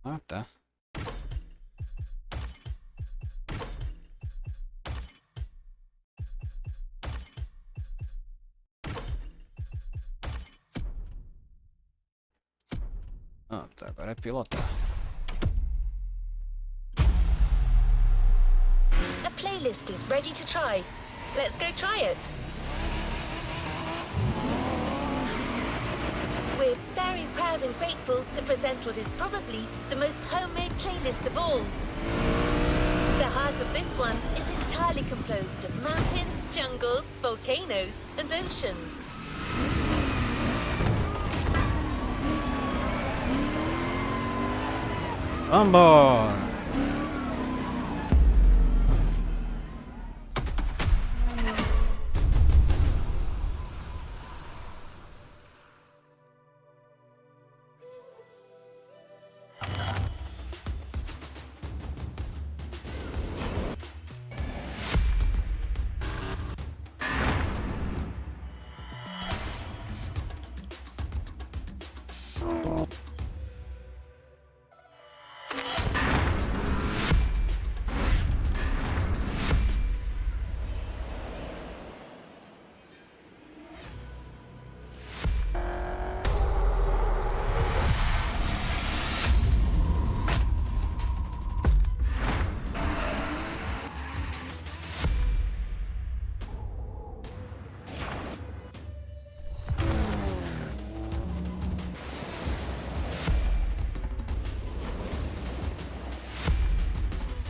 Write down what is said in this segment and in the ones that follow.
Ah, tá. Ah, tá. Agora é pilotar. A playlist is ready to try. Let's go try it. We're very proud and grateful to present what is probably the most homemade playlist of all. The heart of this one is entirely composed of mountains, jungles, volcanoes, and oceans. Vambora!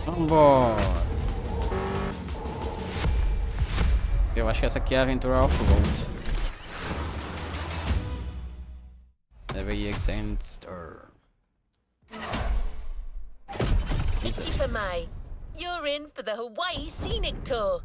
Vambora! Eu acho que essa aqui é a aventura off-road. Never extend or... Itchy for Mai. You're in for the Hawaii Scenic Tour.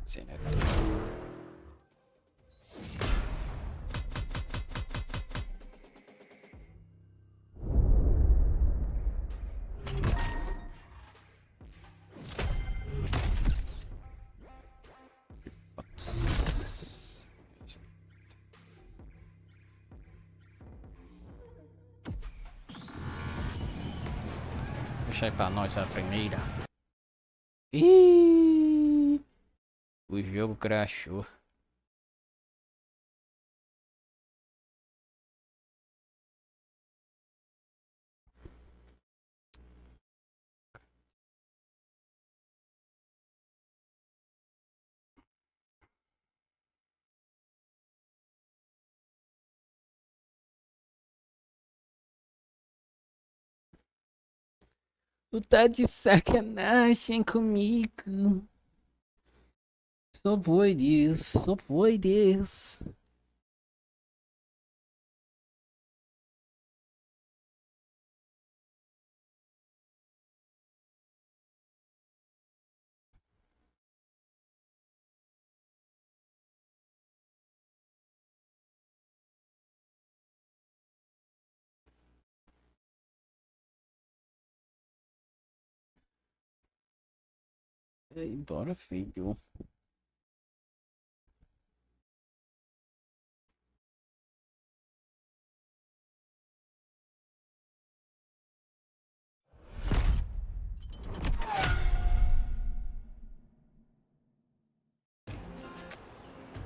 Deixa aí pra nós a primeira. Ih, o jogo crashou. Tu tá de sacanagem comigo. Só podes, só podes. Bora, filho.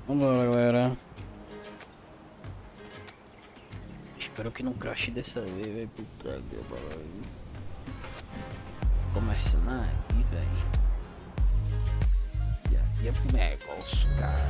Vambora, galera. Espero que não crash dessa vez, velho. Puta que pariu. Começando aí, velho. E aqui é pro negócio, cara.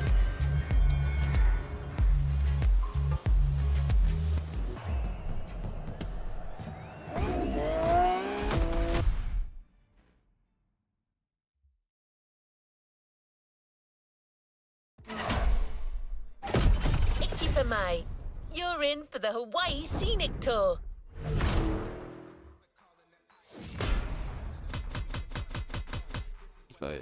Itchy for Mai. You're in for the Hawaii Scenic Tour. Vai.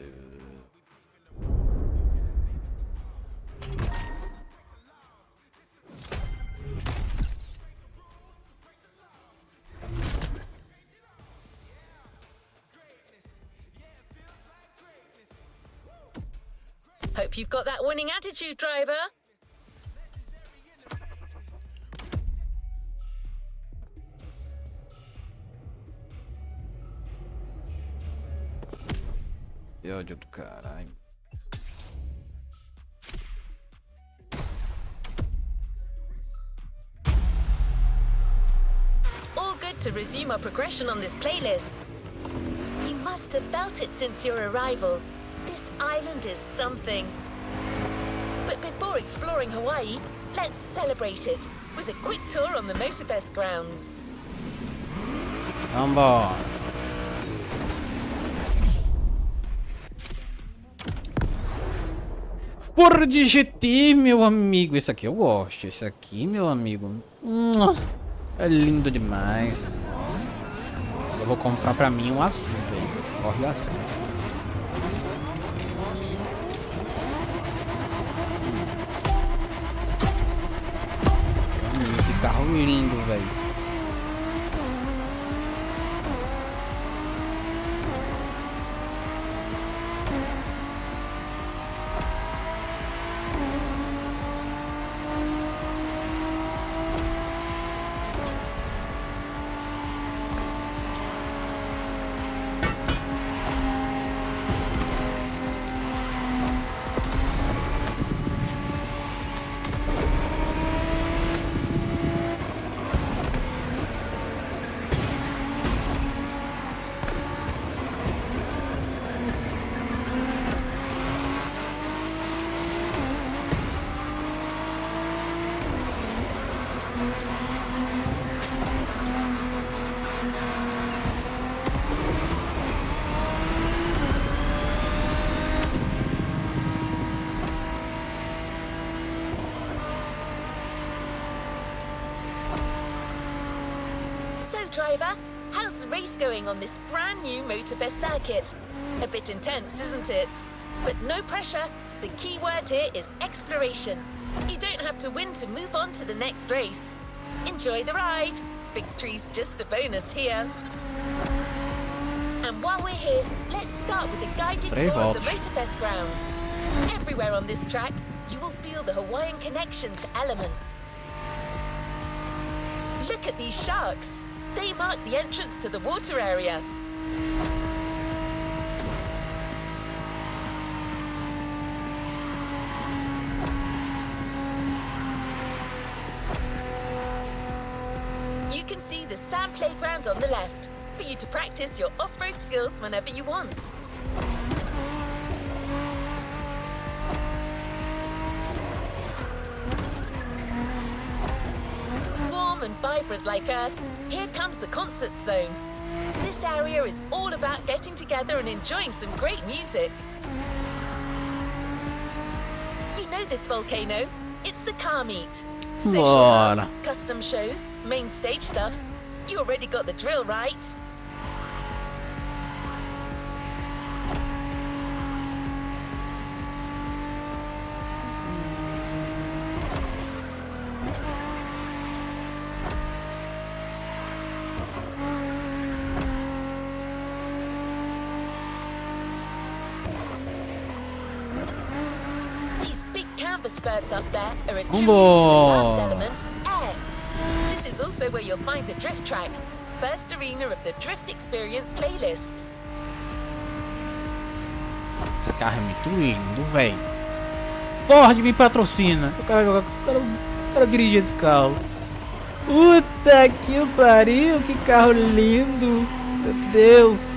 Hope you've got that winning attitude, driver. ódio do caralho. All good to resume our progression on this playlist. You must have felt it since your arrival. This island is something. But before exploring Hawaii, let's celebrate it with a quick tour on the Motorfest grounds. Vambora. Porra de GT, meu amigo. Esse aqui eu gosto. Esse aqui, meu amigo. É lindo demais. Eu vou comprar pra mim um azul, velho. Corre azul. Que carro lindo, velho. Driver, how's the race going on this brand new Motorfest circuit? A bit intense, isn't it? But no pressure. The key word here is exploration. You don't have to win to move on to the next race. Enjoy the ride. Victory's just a bonus here. And while we're here, let's start with a guided tour of the Motorfest grounds. Everywhere on this track, you will feel the Hawaiian connection to elements. Look at these sharks. They mark the entrance to the water area. You can see the sand playground on the left, for you to practice your off-road skills whenever you want. And vibrant like Earth, here comes the concert zone. This area is all about getting together and enjoying some great music. You know this volcano? It's the car meet. Social hub, custom shows, main stage stuffs. You already got the drill, right? Birds up there are a tribute to the last element, air. This is also where you'll find the drift track, first arena of the Drift Experience playlist. Esse carro é muito lindo, velho. Ford me patrocina. Eu quero dirigir esse carro. Puta que pariu, que carro lindo. Meu Deus.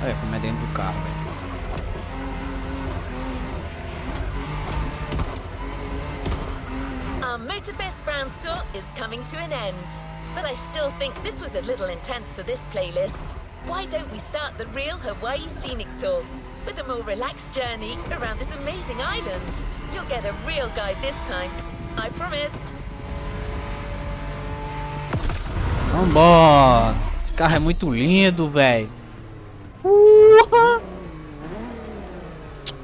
Olha como é dentro do carro, velho. Our Motorfest Grounds tour is coming to an end. But I still think this was a little intense for this playlist. Why don't we start the real Hawaii Scenic Tour? with a more relaxed journey around this amazing island. You'll get a real guide this time, I promise. Vambora! Esse carro é muito lindo, velho.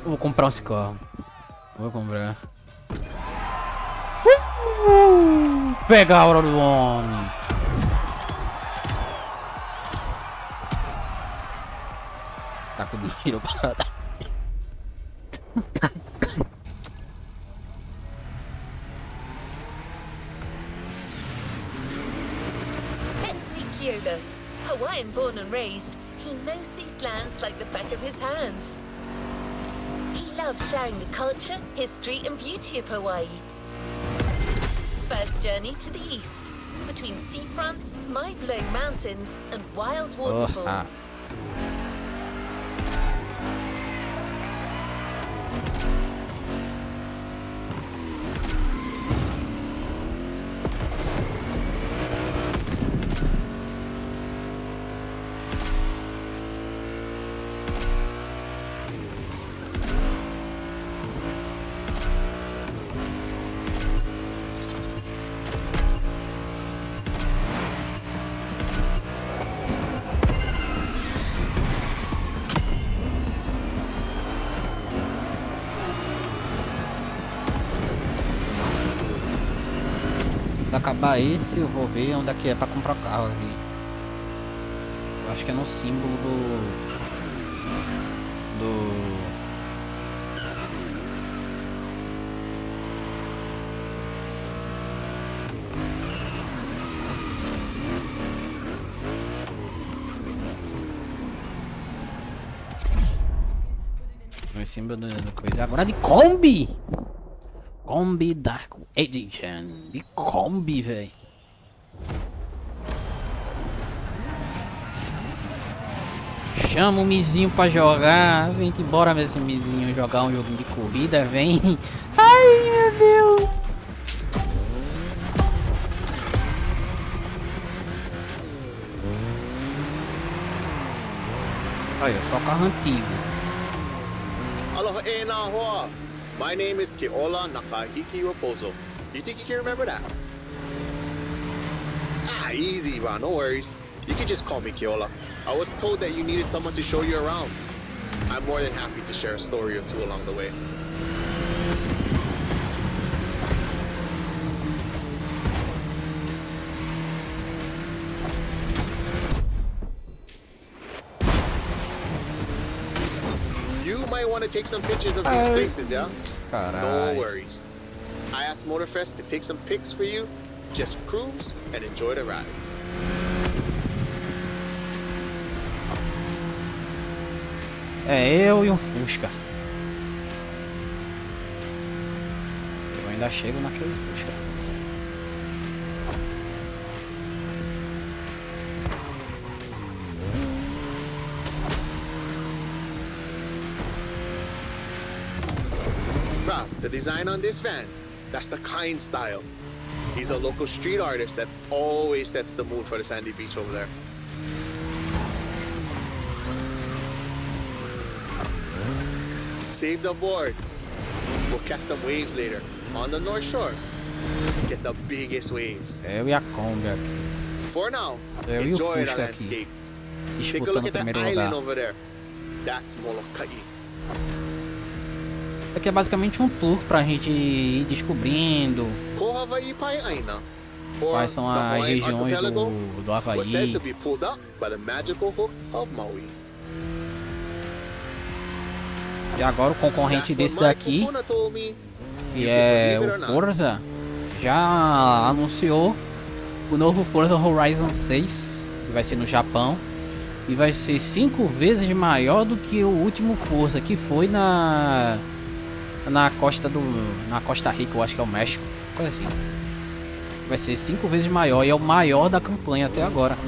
Vou comprar esse carro. Vou comprar. Pega a hora do homem. Tá com dinheiro para dar. Let's meet Keola. Hawaiian born and raised, he knows these lands like the back of his hand. He loves sharing the culture, history and beauty of Hawaii. First journey to the east, between seafronts, mind-blowing mountains and wild waterfalls. Quando acabar esse, eu vou ver onde é que é pra comprar carro aqui. Eu acho que é no símbolo do no símbolo da coisa. Agora de Kombi! Kombi Dark Edition. De Kombi, velho. Chama o Mizinho pra jogar. Vem embora, meu Mizinho, jogar um joguinho de corrida, vem. Ai, meu Deus. Olha, só carro antigo. Aloha e na hoa. My name is Keola Nakahiki Raposo. You think you can remember that? Ah, easy, bro. No worries. You can just call me Keola. I was told that you needed someone to show you around. I'm more than happy to share a story or two along the way. You might want to take some pictures of these places, yeah? No worries. I asked Motorfest to take some pics for you. Just cruise and enjoy the ride. É eu e um Fusca. Eu ainda chego naquele Fusca. Bruh, the design on this van, that's the Kind style. He's a local street artist that always sets the mood for the sandy beach over there. Saved aboard. We'll catch some waves later on the North Shore. Get the biggest waves. Eu e a Kombi aqui. For now, Eu e o enjoy the Fusca aqui. landscape. Take a Disputando look o at that primeiro island lugar. over there. That's Molokai. Aqui é basicamente um tour pra gente ir descobrindo Ko Hawaii Pai Aina, or quais são the as Hawaiian regiões archipelago, do was said Havaí. to be pulled up by the magical hook of Maui. E agora o concorrente That's desse what my daqui, kupuna told me. que You can é believe it or o not. Forza, já anunciou o novo Forza Horizon 6, que vai ser no Japão. E vai ser 5 vezes maior do que o último Forza, que foi na Costa Rica, eu acho que é o México, coisa assim. Vai ser 5 vezes maior e é o maior da campanha até agora.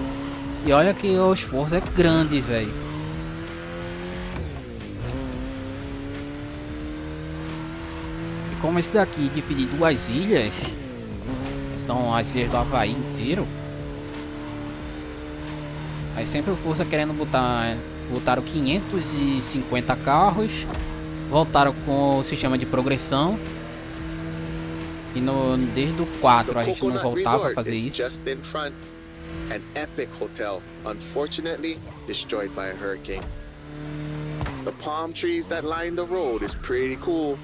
E olha que o esforço é grande, velho. E como esse daqui dividir 2 ilhas, são as ilhas do Havaí inteiro. Aí sempre o Força querendo botar botaram 550 carros, voltaram com o sistema de progressão. E desde o 4 a gente não voltava a fazer isso. An epic hotel, unfortunately destroyed by a hurricane. The palm trees that line the road is pretty cool.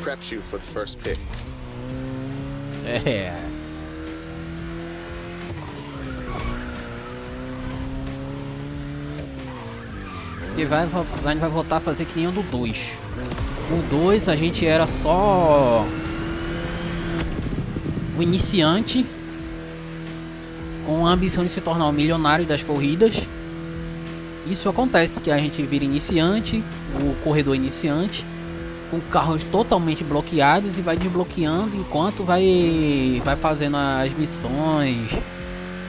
Preps you for the first pick. É. E a gente vai voltar a fazer que nem o do 2. O 2 a gente era só o iniciante com a ambição de se tornar um milionário das corridas. Isso acontece, que a gente vira iniciante, o corredor iniciante, com carros totalmente bloqueados e vai desbloqueando enquanto vai fazendo as missões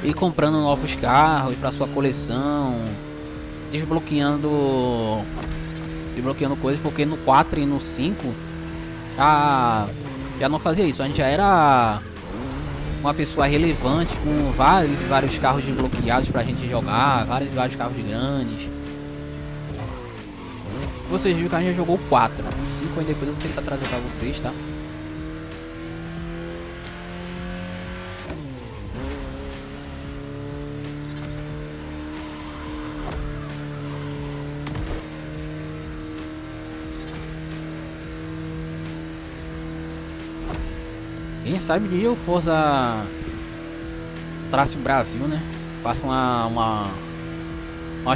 e comprando novos carros para sua coleção, desbloqueando coisas, porque no 4 e no 5 já não fazia isso. A gente já era uma pessoa relevante com vários carros desbloqueados pra gente jogar, vários carros grandes. Vocês viram que a gente já jogou 4, 5 aí depois eu vou tentar trazer pra vocês, tá? Quem sabe de eu Forza trace Brasil, né? Faça umas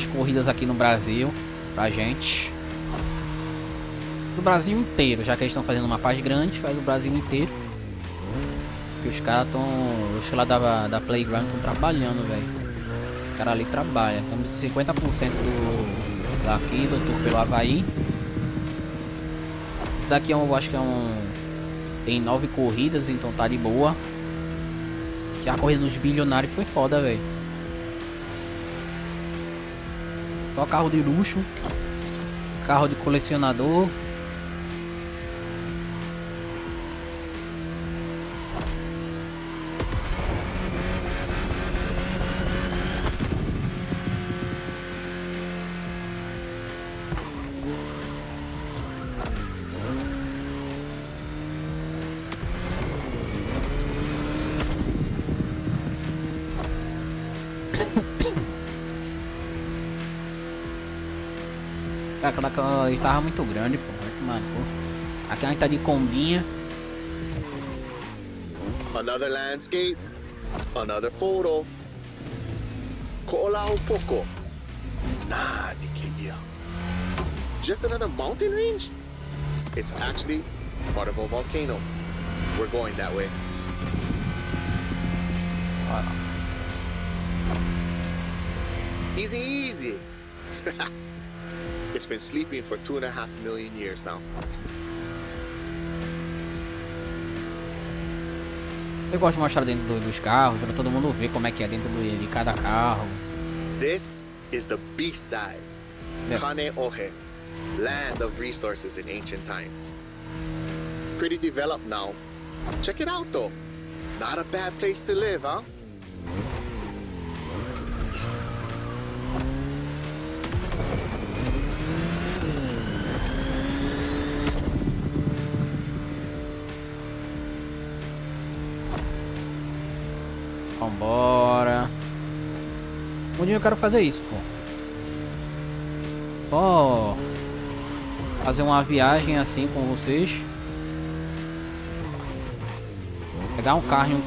corridas aqui no Brasil pra gente. Do Brasil inteiro, já que eles estão fazendo uma fase grande, faz o Brasil inteiro. Porque os caras estão. Os lá da Playground estão trabalhando, velho. Os caras ali trabalham. Temos 50% daqui, do tour pelo Havaí. Daqui eu acho que é tem 9 corridas, então tá de boa. Que a corrida dos bilionários foi foda, velho. Só carro de luxo, carro de colecionador. Aquela estava muito grande, pô. Aqui a gente tá de combinha. Another landscape, another photo. Cola un poco. Nah, Nikia. Just another mountain range? It's actually part of a volcano. We're going that way. Easy, easy. It's been sleeping for 2.5 million years now. Eu gosto de mostrar dentro dos carros, para todo mundo ver como é que é dentro de cada carro. This is the B-side. Kane Ohe, land of resources in ancient times. Pretty developed now. Check it out though. Not a bad place to live, huh? Vambora. Um dia eu quero fazer isso, pô. Só fazer uma viagem assim com vocês. Pegar um carro em um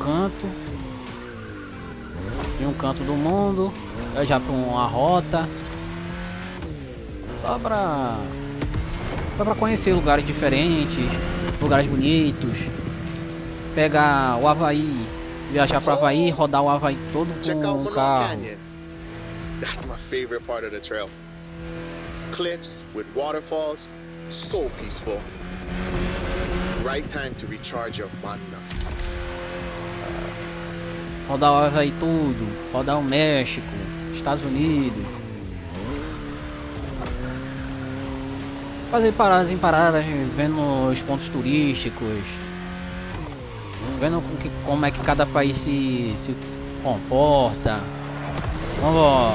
canto do mundo, viajar para uma rota, só pra conhecer lugares diferentes, lugares bonitos. Pegar o Havaí, viajar para Havaí, rodar o Havaí todo com um carro. That's my favorite part of the trail. Cliffs with waterfalls, so peaceful. Right time to recharge your mana. Rodar o Havaí tudo, rodar o México, Estados Unidos. Fazer paradas em paradas, vendo os pontos turísticos. Vendo como é que cada país se comporta. Vamos.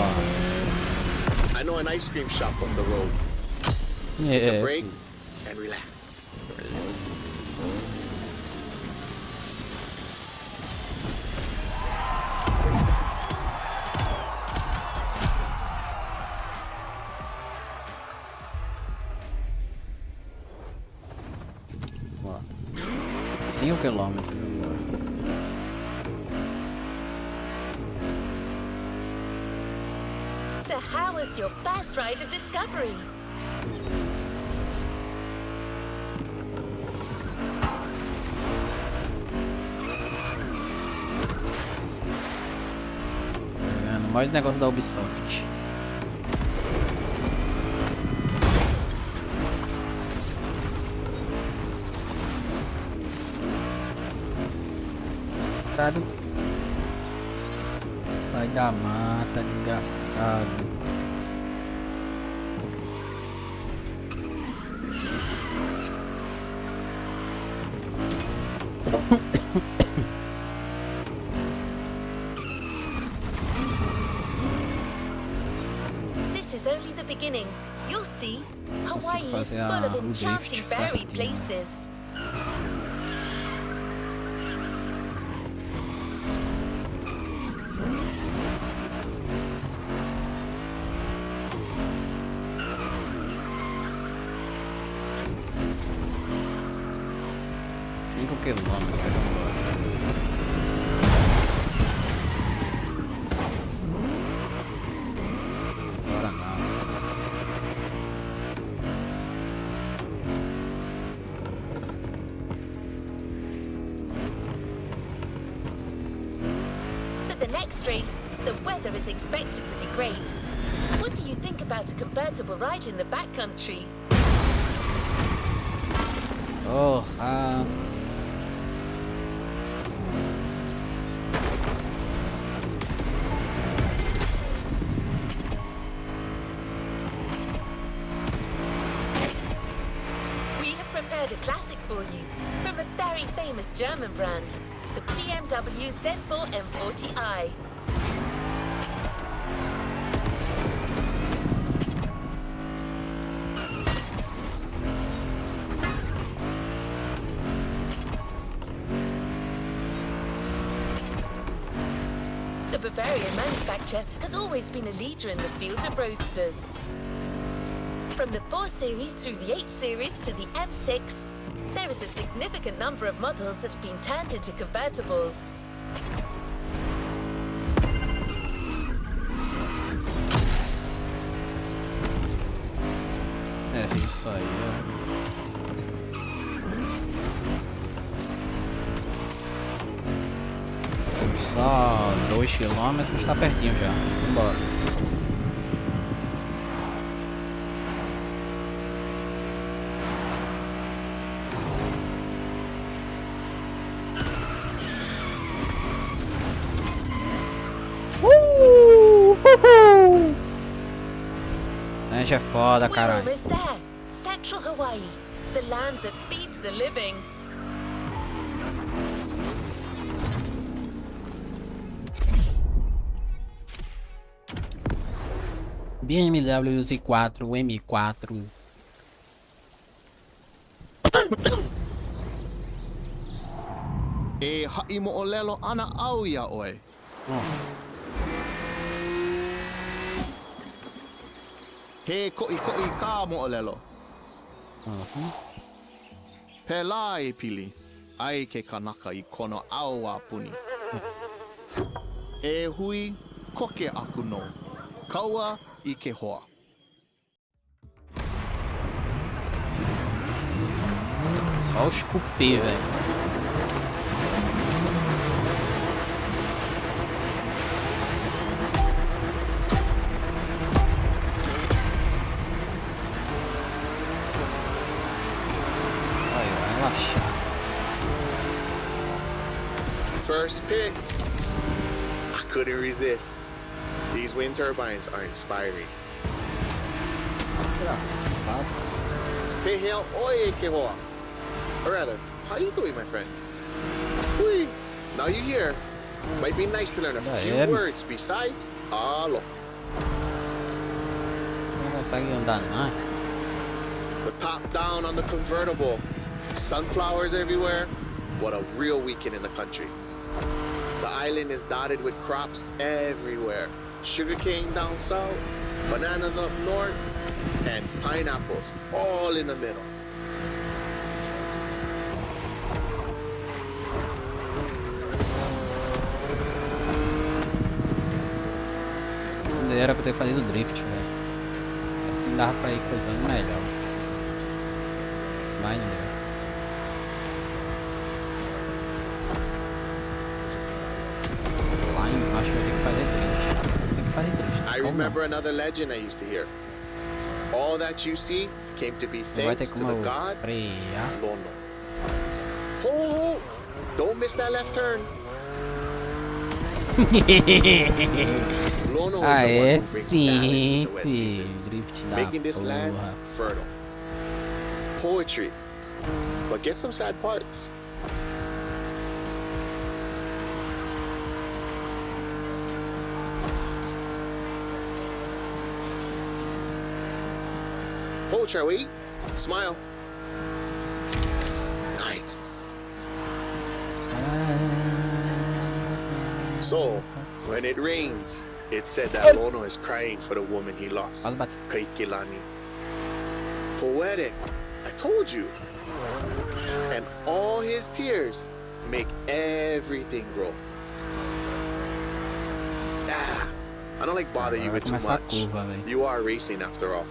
I know know an ice cream shop up the road. Take a break and relax. Ó, 5 quilômetros agora. So how was your first ride of discovery? Mais negócio da Ubisoft. Sai da mata, desgraçado. This is only the beginning. You'll see. Hawaii is full of enchanting berry places. Agora não. For the next race, the weather is expected to be great. What do you think about a convertible ride in the backcountry? Oh, We have prepared a classic for you from a very famous German brand, the BMW Z4 M40i. The Bavarian manufacturer has always been a leader in the field of roadsters. From the 4 Series through the 8 Series to the M6, there is a significant number of models that have been turned into convertibles. é isso aí. Só 2 quilômetros, tá pertinho já. Vambora. Gente, é foda, We're caralho. almost there. Central Hawaii, the land that feeds the living. BMW Z4 M4. E ha'i mo'olelo ana au ia oe. He ko'i ka mo'olelo. Pela e pili. Ai ke kanaka I kono au a puni. E hui koke aku no. Kaua I ke hoa. Só os cupê, velho. First pick. I couldn't resist. These wind turbines are inspiring. Hey, hell, oye, que hoa. Or rather, how you doing, my friend? Hui. Now you're here. Might be nice to learn a few words besides alo. consegue andar não. The top down on the convertible. Sunflowers everywhere. What a real weekend in the country. The island is dotted with crops everywhere. Sugarcane down south, bananas up north, and pineapples all in the middle. Era pra ter fazido drift, velho. Assim dava pra ir coisando melhor. Mas não deu. Lá embaixo eu tenho que fazer drift. Tem que fazer drift. I remember another legend I used to hear. All that you see came to be Não vai ter thanks to como the eu god frear. Lono. Ho! Don't miss that left turn. Lono is Ah, the one é who brings balance sim, with the wet seasons, drift da making this land porra. fertile. Poetry, but get some sad parts. Oh, shall we? Smile. Nice. So, when it rains, it's said that Lono is crying for the woman he lost. Quase bati. Kaikilani. Poetic. I told you. And all his tears make everything grow. Ah, I don't like bother you with too Começar a much. curva, velho. You are racing after all.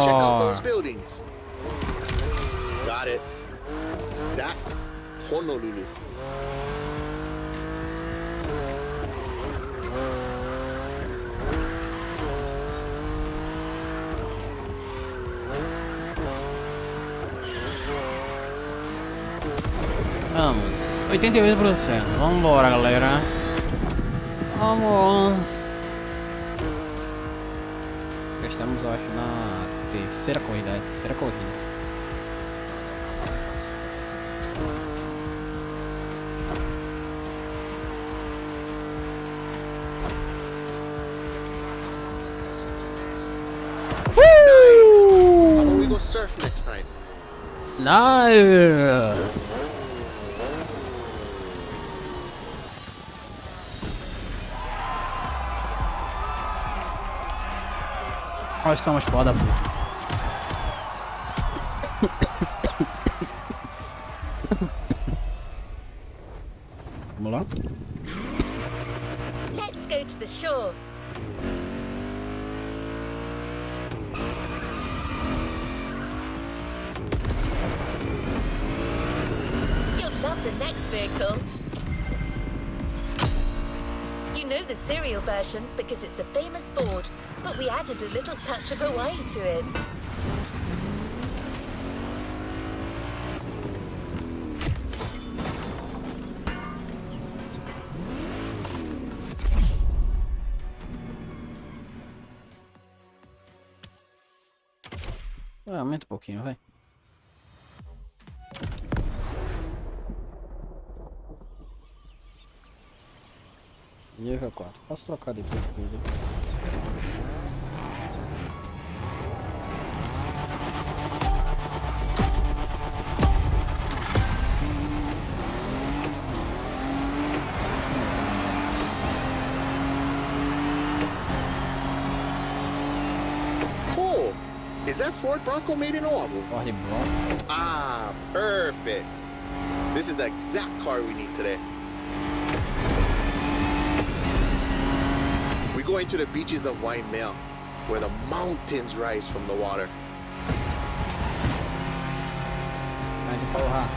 Check out those buildings. Got it. That's Honolulu. Vamos, 88%. Vambora, galera. Vamos. Estamos, eu acho, na terceira corrida. Terceira corrida. Nice. How about we go surf next time? Nice. Nós estamos foda, pô. Vamos lá? Let's go to the shore. You'll love the next vehicle. You know the serial version because it's a famous Ford, but we added a little touch of Hawaii to it. Aumenta um pouquinho, vai. E aí, V4? Posso trocar depois tudo? Is that Ford Bronco made in Oahu? Ford Bronco. Ah, perfect. This is the exact car we need today. We're going to the beaches of Waimea, where the mountains rise from the water. Grande porra.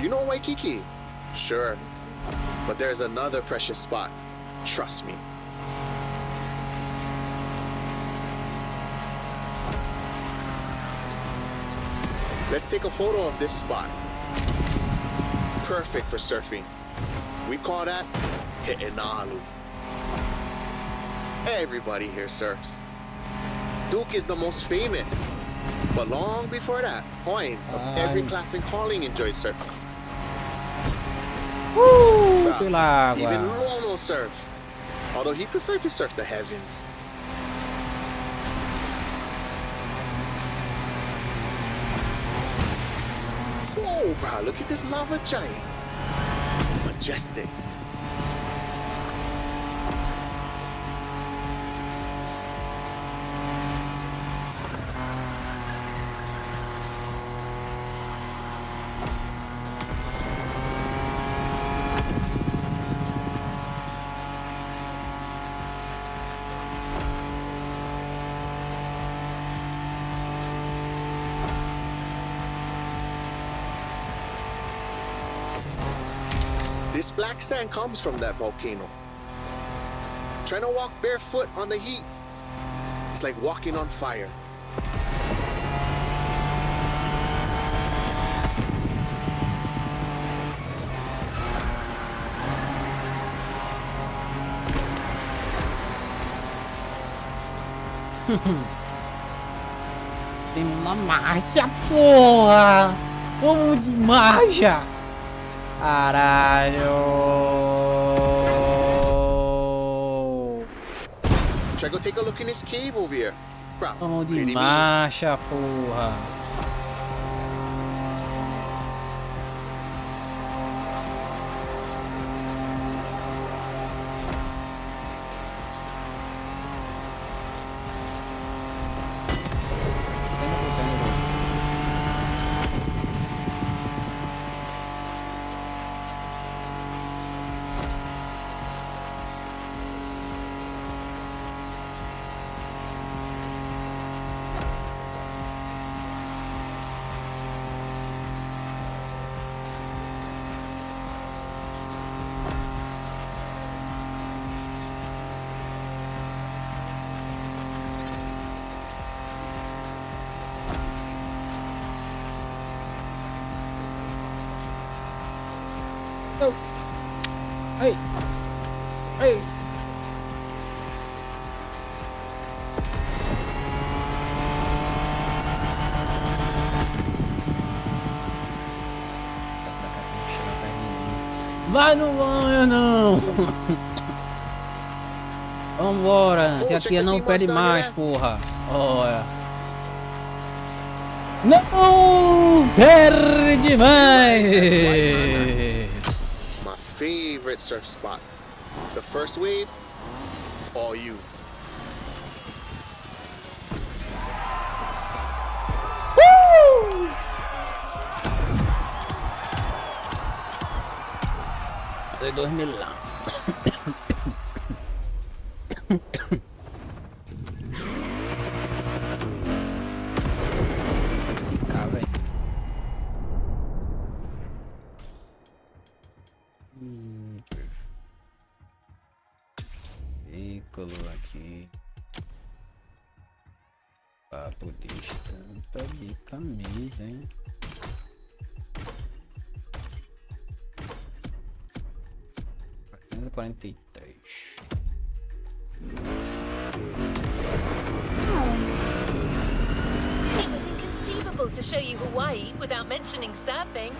You know Waikiki? Sure. But there's another precious spot. Trust me. Let's take a photo of this spot. Perfect for surfing. We call that He'enalu. Everybody here surfs. Duke is the most famous. But long before that, Hawaiians of every class and calling enjoyed surfing. Pela Even água. Lono surfed, although he preferred to surf the heavens. Whoa, bro, look at this lava giant. Majestic. This black sand comes from that volcano. Trying to walk barefoot on the heat, it's like walking on fire. Tem uma marcha, porra! Como de marcha! Caralho! Try to go take a look in this cave over here. Bro, Como de pretty mean. marcha, porra! Ei! Ei! Vai no banho, não! Vambora, que aqui não pede mais, porra! Olha! Não perde mais! My favorite surf spot. The first wave, all you. Fazer 2000 lá. Tá, velho. Veículo aqui. Papo de estampa de camisa, hein? $443. It was inconceivable to show you Hawaii without mentioning surfing.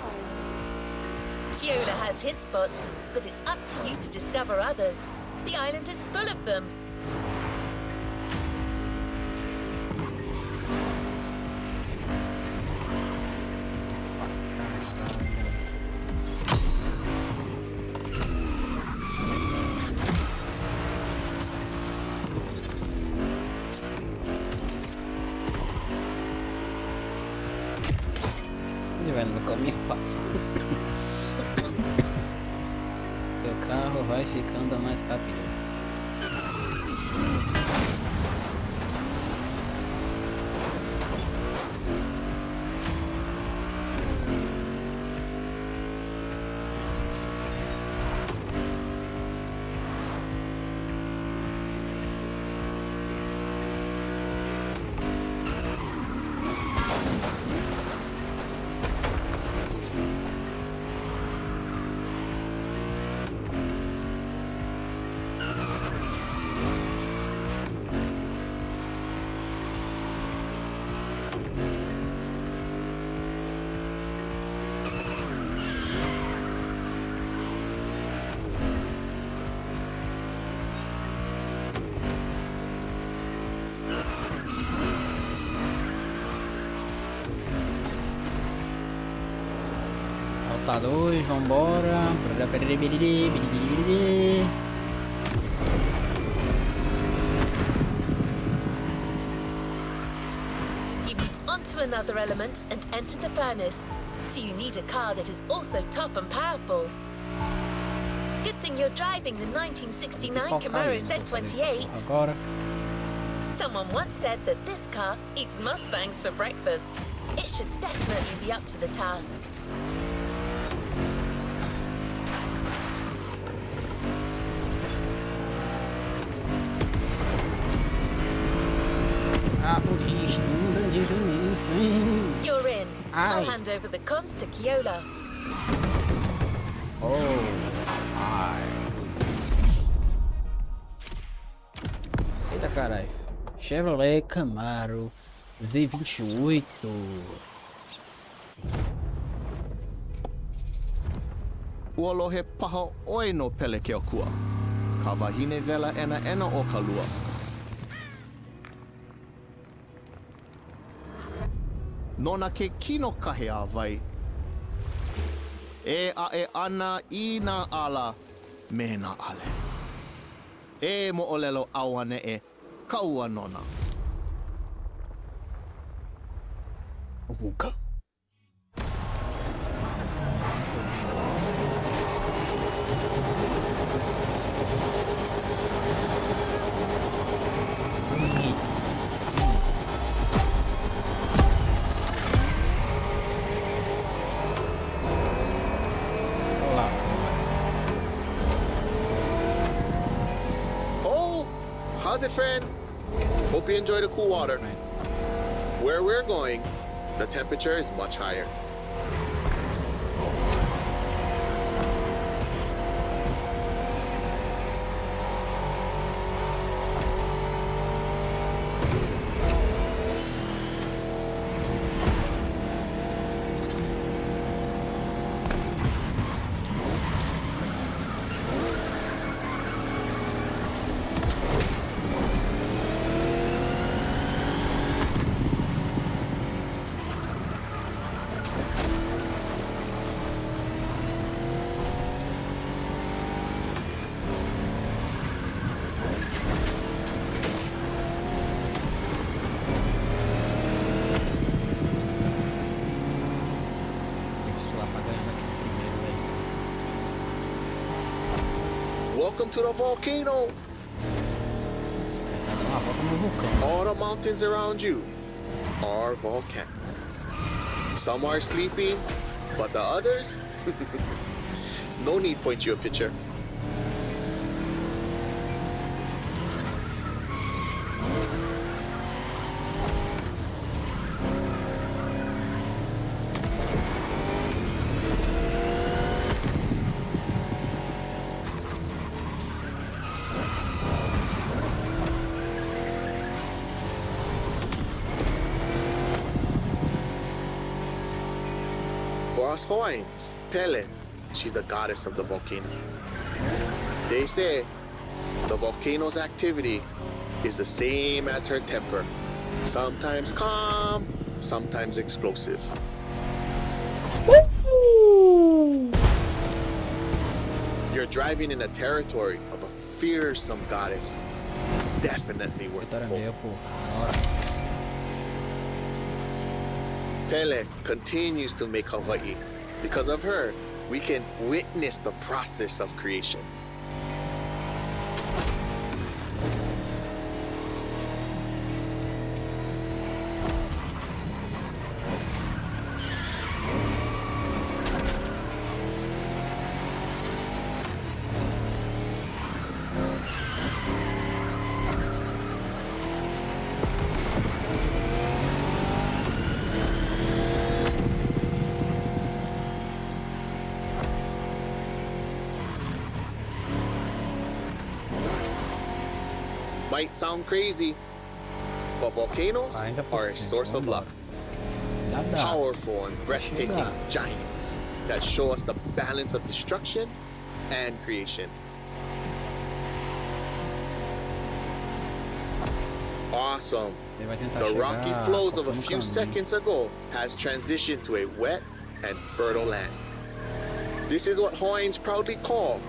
Keola has his spots, but it's up to you to discover others. The island is full of them. tome espaço. Seu carro vai ficando mais rápido. Tá dois, vambora. You move onto another element and enter the furnace, so you need a car that is also tough and powerful. Good thing you're driving the 1969 Camaro Z28. Agora. Someone once said that this car eats Mustangs for breakfast. It should definitely be up to the task. You're in. I'll hand over the comms to Kiola. Oh, ai. Eita caralho. Chevrolet Camaro Z28. Ua lohe paha oi no pele ke kua. Ka wahine vela ena o ka lua. Nona ke kino kahe a vai. E a e ana I na ala me na ale. E mo olelo awane e kaua nona. Vuka. How's it, friend? Hope you enjoy the cool water. Where we're going, the temperature is much higher. Welcome to the volcano. All the mountains around you are volcanic. Some are sleeping, but the others, no need point you a picture. Boss Hawaiians, Pele, she's the goddess of the volcano. They say the volcano's activity is the same as her temper. Sometimes calm, sometimes explosive. You're driving in a territory of a fearsome goddess. Definitely worth the Pele continues to make Hawaii. Because of her, we can witness the process of creation. Might sound crazy, but volcanoes are a source of luck. Já dá. Powerful and breathtaking giants that show us the balance of destruction and creation. Awesome. Ele vai tentar The chegar rocky flows of a cortando o few caminho. seconds ago has transitioned to a wet and fertile land. This is what Hawaiians proudly call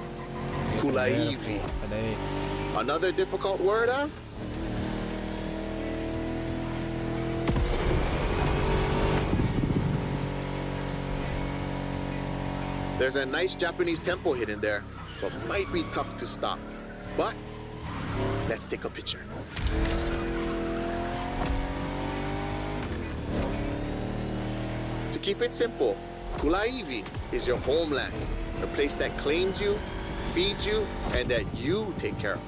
Kulaivi. Sai daí. Another difficult word, huh? There's a nice Japanese temple hidden there, but might be tough to stop. But let's take a picture. To keep it simple, Kulaivi is your homeland, the place that claims you, feeds you, and that you take care of.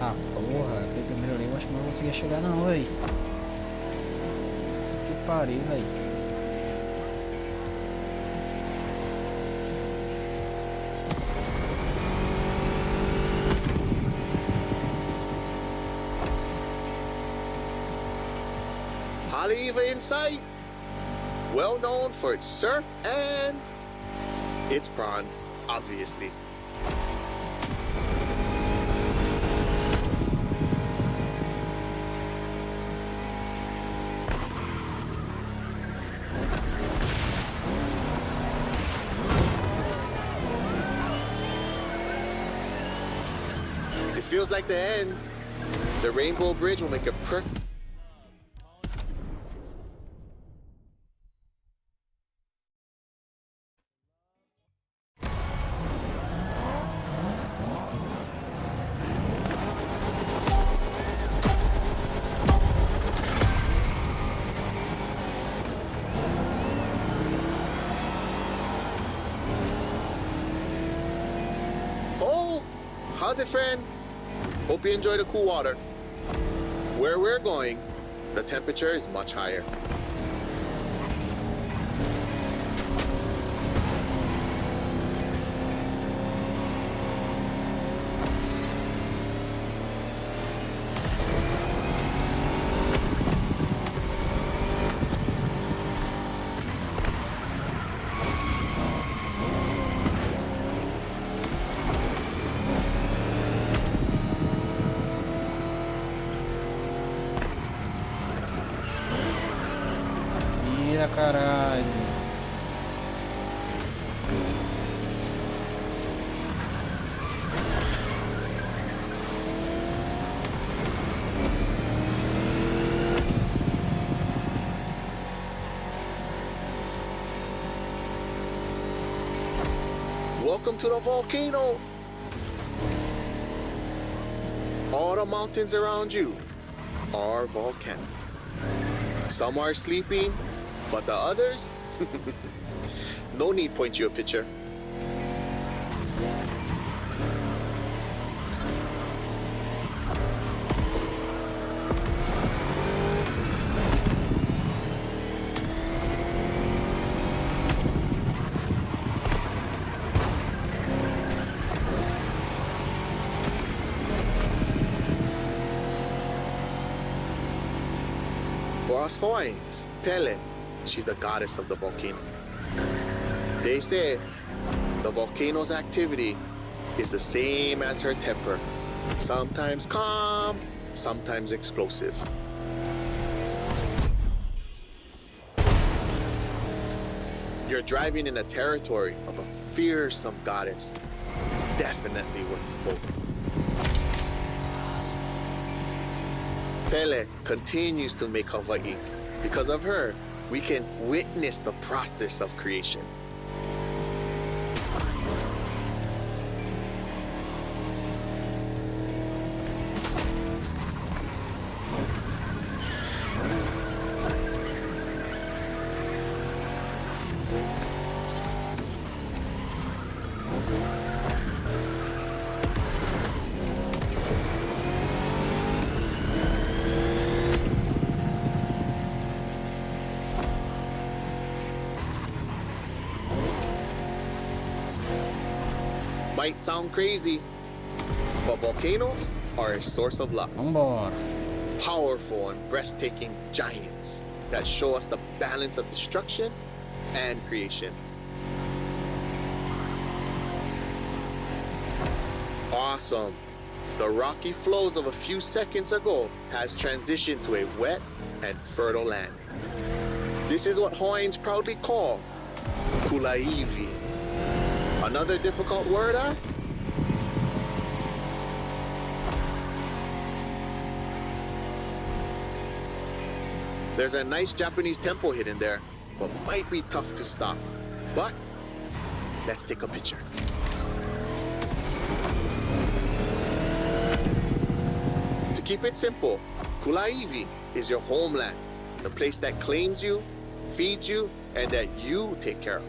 Ah, porra, aquele primeiro ali eu acho que não conseguia chegar não, véi. Que pariu, véi. Haleiwa in sight, well known for its surf and its prawns, obviously. It feels like the end. The Rainbow Bridge will make a perfect. Oh, how's it, friend? Hope you enjoy the cool water. Where we're going, the temperature is much higher. Ira, caralho. Welcome to the volcano. All the mountains around you are volcanic. Some are sleeping, but the others, no need point you a picture. For us Hawaiians, Pele, she's the goddess of the volcano. They say the volcano's activity is the same as her temper. Sometimes calm, sometimes explosive. You're driving in a territory of a fearsome goddess. Definitely worth a vote. Pele continues to make Hawaii. Because of her, we can witness the process of creation. Might sound crazy, but volcanoes are a source of luck. Vambora. Powerful and breathtaking giants that show us the balance of destruction and creation. Awesome. The rocky flows of a few seconds ago has transitioned to a wet and fertile land. This is what Hawaiians proudly call kulaivi. Another difficult word, huh? There's a nice Japanese temple hidden there, but might be tough to stop. But let's take a picture. To keep it simple, kulaivi is your homeland, the place that claims you, feeds you, and that you take care of.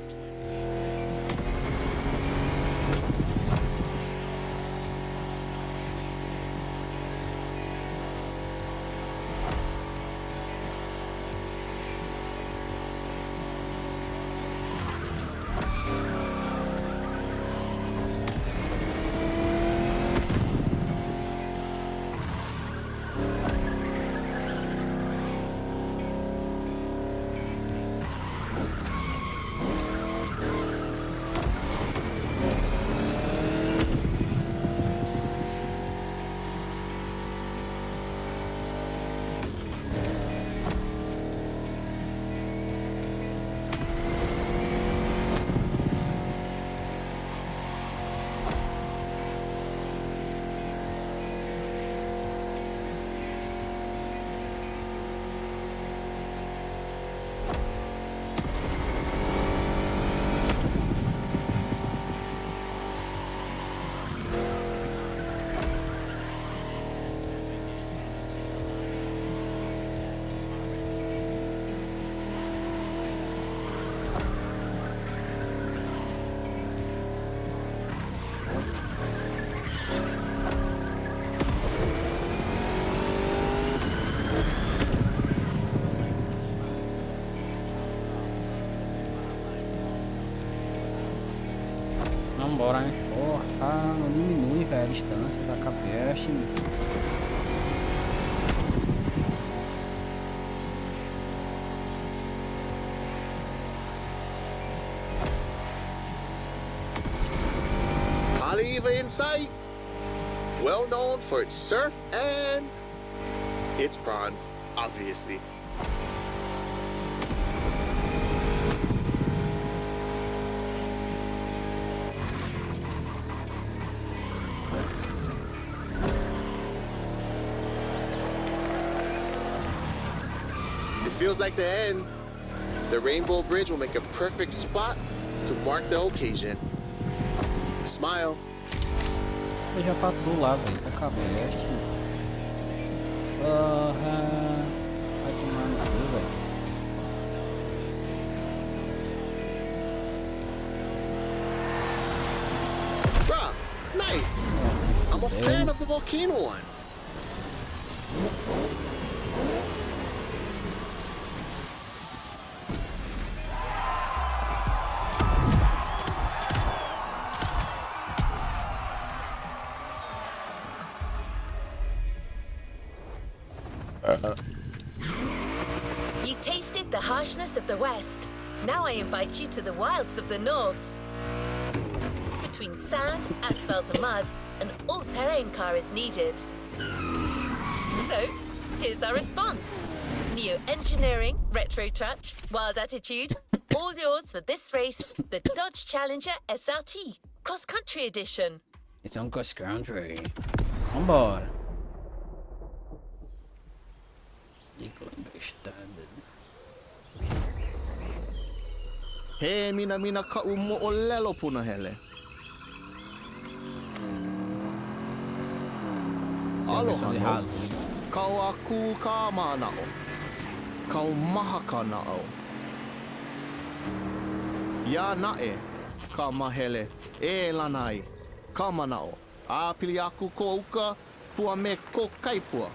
Vambora, hein? Porra, não diminui, velho, a distância da Capeste. Oliva in sight, well known for its surf and its prawns, obviously. It feels like the end. The Rainbow Bridge will make a perfect spot to mark the occasion. Smile. Eu já passou lá, velho. Tá cabeça. Porra. Vai tomar no cu, velho. Bruh, nice. I'm a fan of the volcano one. You tasted the harshness of the West. Now I invite you to the wilds of the North. Between sand, asphalt and mud, an all-terrain car is needed. So, here's our response. Neo engineering, retro touch, wild attitude, all yours for this race, the Dodge Challenger SRT, cross-country edition. It's on cross country. Vambora. He mina ka umo o lelo puna hele. Aloha. Kau aku ka manao. Kau maha ka nao. Ya nae ka mahele e lanai ka manao. A pili aku ko uka pua me ko kaipua.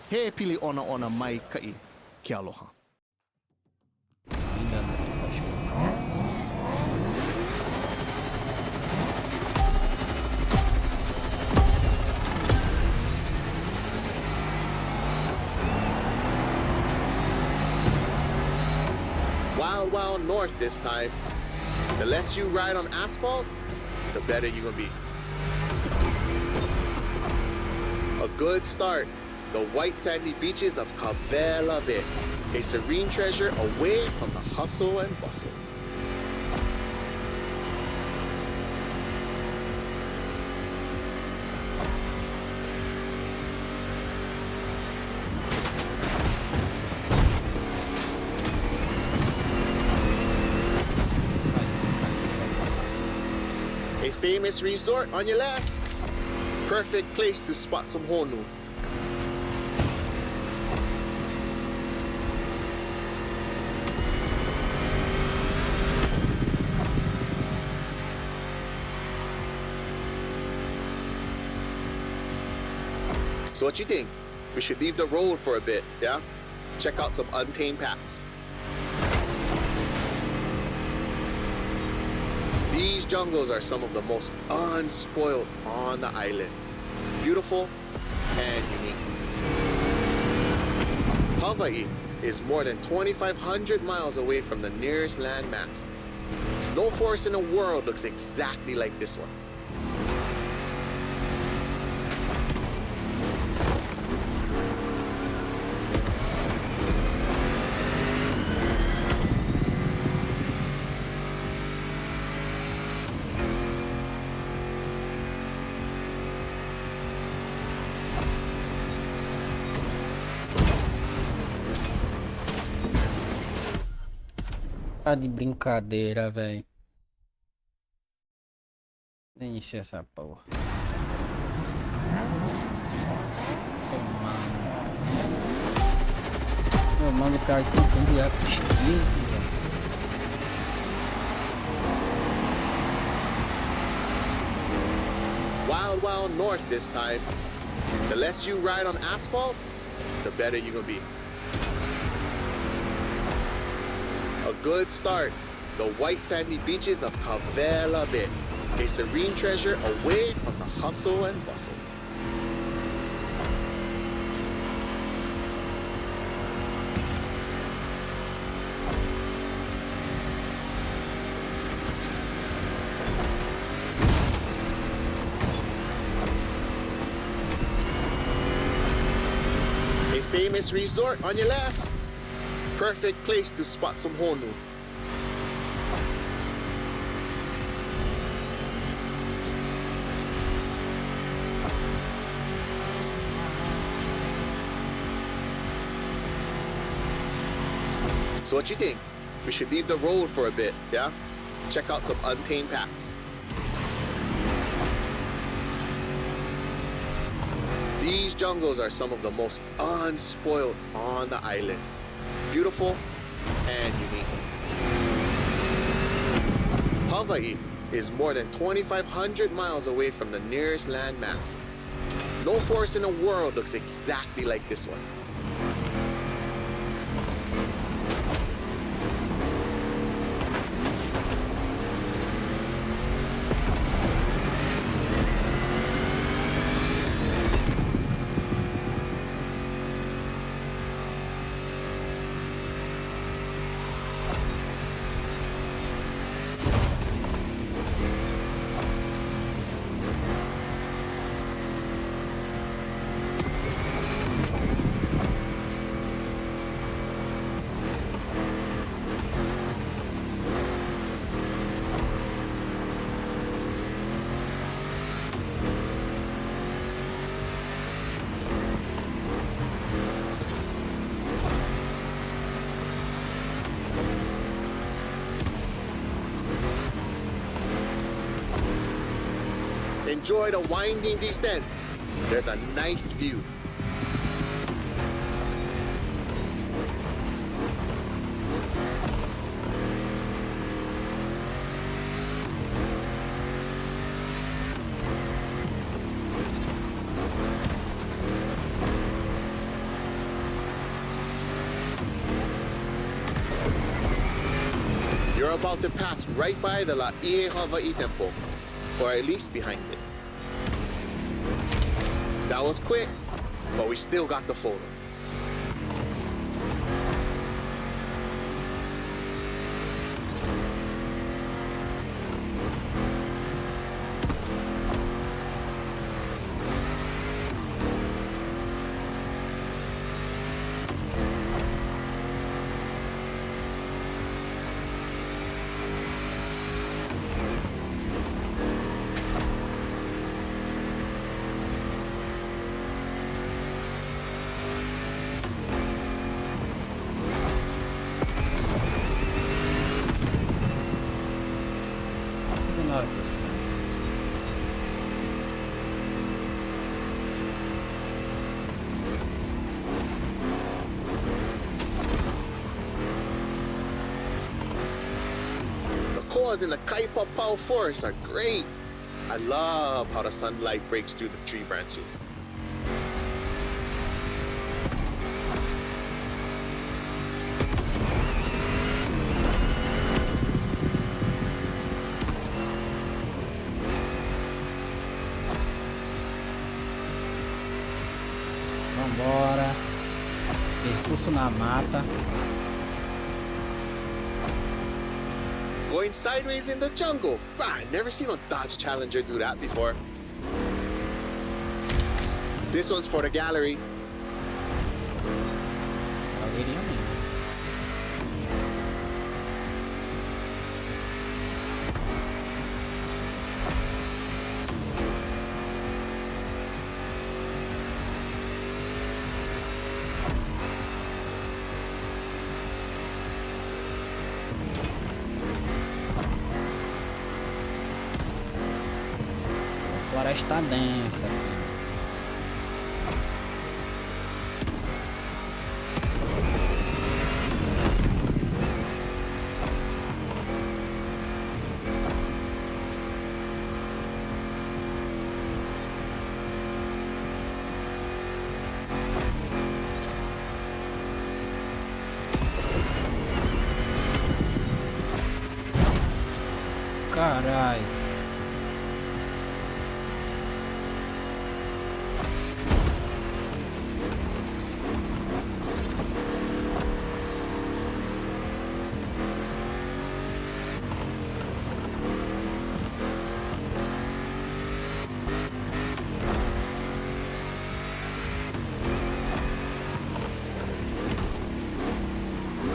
He pili ona mai kai ki aloha. Wild north this time. The less you ride on asphalt, the better you're gonna be. A good start. The white sandy beaches of Cavela Bay, a serene treasure away from the hustle and bustle. A famous resort on your left. Perfect place to spot some honu. So what you think? We should leave the road for a bit, yeah? Check out some untamed paths. These jungles are some of the most unspoiled on the island. Beautiful and unique. Hawaii is more than 2,500 miles away from the nearest landmass. No forest in the world looks exactly like this one. Tá de brincadeira, velho. Nem encher essa porra. Meu mano, o cara aqui tem de ar esquisito, velho. Wild north this time. The less you ride on asphalt, the better you're gonna be. A good start. The white sandy beaches of Cavela Bay, a serene treasure away from the hustle and bustle. A famous resort on your left. Perfect place to spot some honu. So what you think? We should leave the road for a bit, yeah? Check out some untamed paths. These jungles are some of the most unspoiled on the island. Beautiful and unique. Hawaii is more than 2,500 miles away from the nearest landmass. No forest in the world looks exactly like this one. Enjoy the winding descent. There's a nice view. You're about to pass right by the Laie Hawaii Temple, or at least behind it. That was quick, but we still got the photo. Koas in the Kaipapau forest are great. I love how the sunlight breaks through the tree branches. Vambora. Percurso na mata. Going sideways in the jungle. Bah, never seen a Dodge Challenger do that before. This one's for the gallery. Floresta densa. Caralho.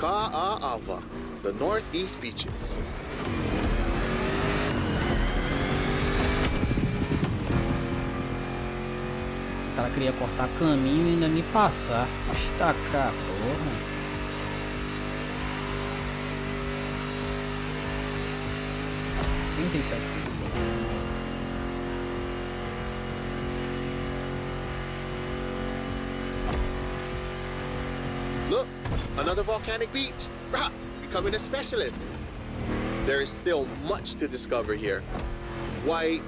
Ka'a'awa, the northeast beaches. O cara queria cortar caminho e ainda nem passar. Estacar, porra. Tem 37%. Another volcanic beach? Bruh, becoming a specialist. There is still much to discover here. White,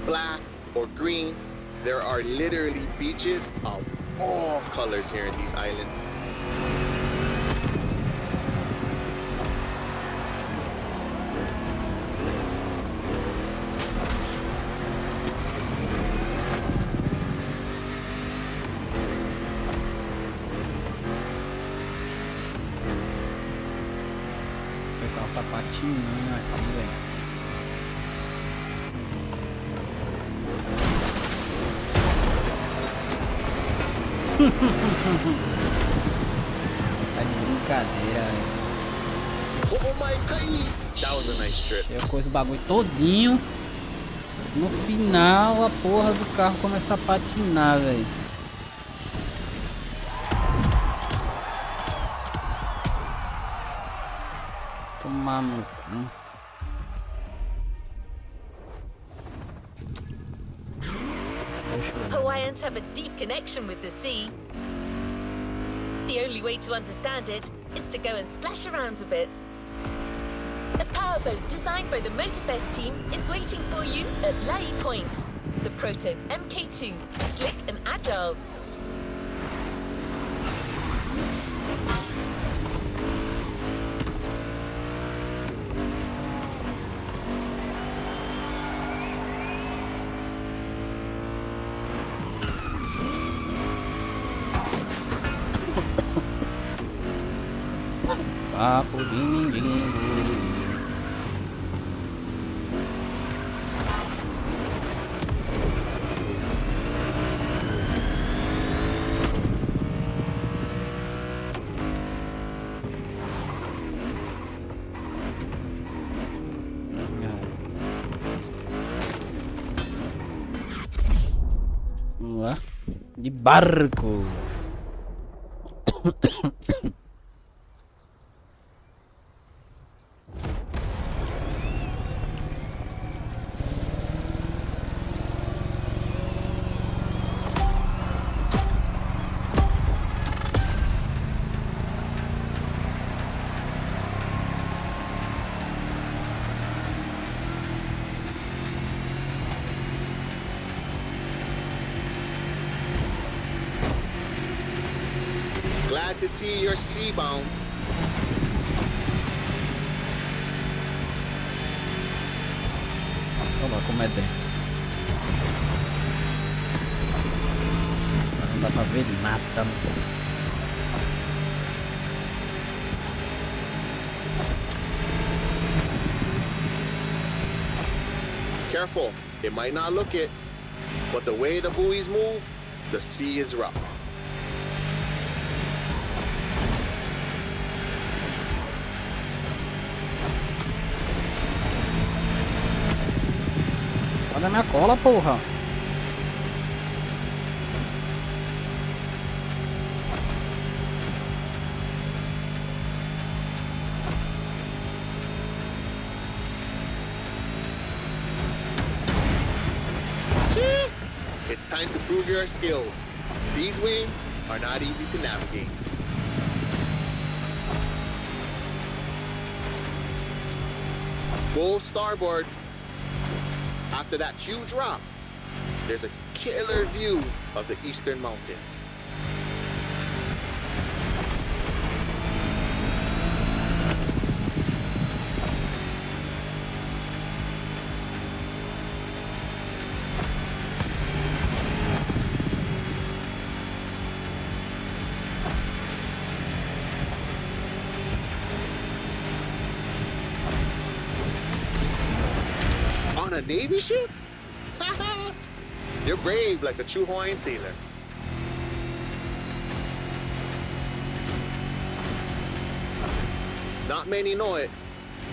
black, or green, there are literally beaches of all colors here in these islands. O pessoal tá patinando aqui, velho. Tá de brincadeira, velho. Oh my god! That was a nice trip. Eu coisa o bagulho todinho. No final a porra do carro começa a patinar, velho. Tomar no cu. Hawaiians have a deep connection with the sea. The only way to understand it is to go and splash around a bit. A powerboat designed by the Motorfest team is waiting for you at Lai Point. The Proto MK2, slick and agile. Papo de mendigo. Vamos lá. De barco. Glad to see you're seabound. Olha lá como é dentro. Não dá pra ver nada. Careful, it might not look it, but the way the buoys move, the sea is rough. Olha a minha cola, porra. It's time to prove your skills. These waves are not easy to navigate. Go starboard. After that huge rock, there's a killer view of the eastern mountains. On a Navy ship? You're brave like a true Hawaiian sailor. Not many know it,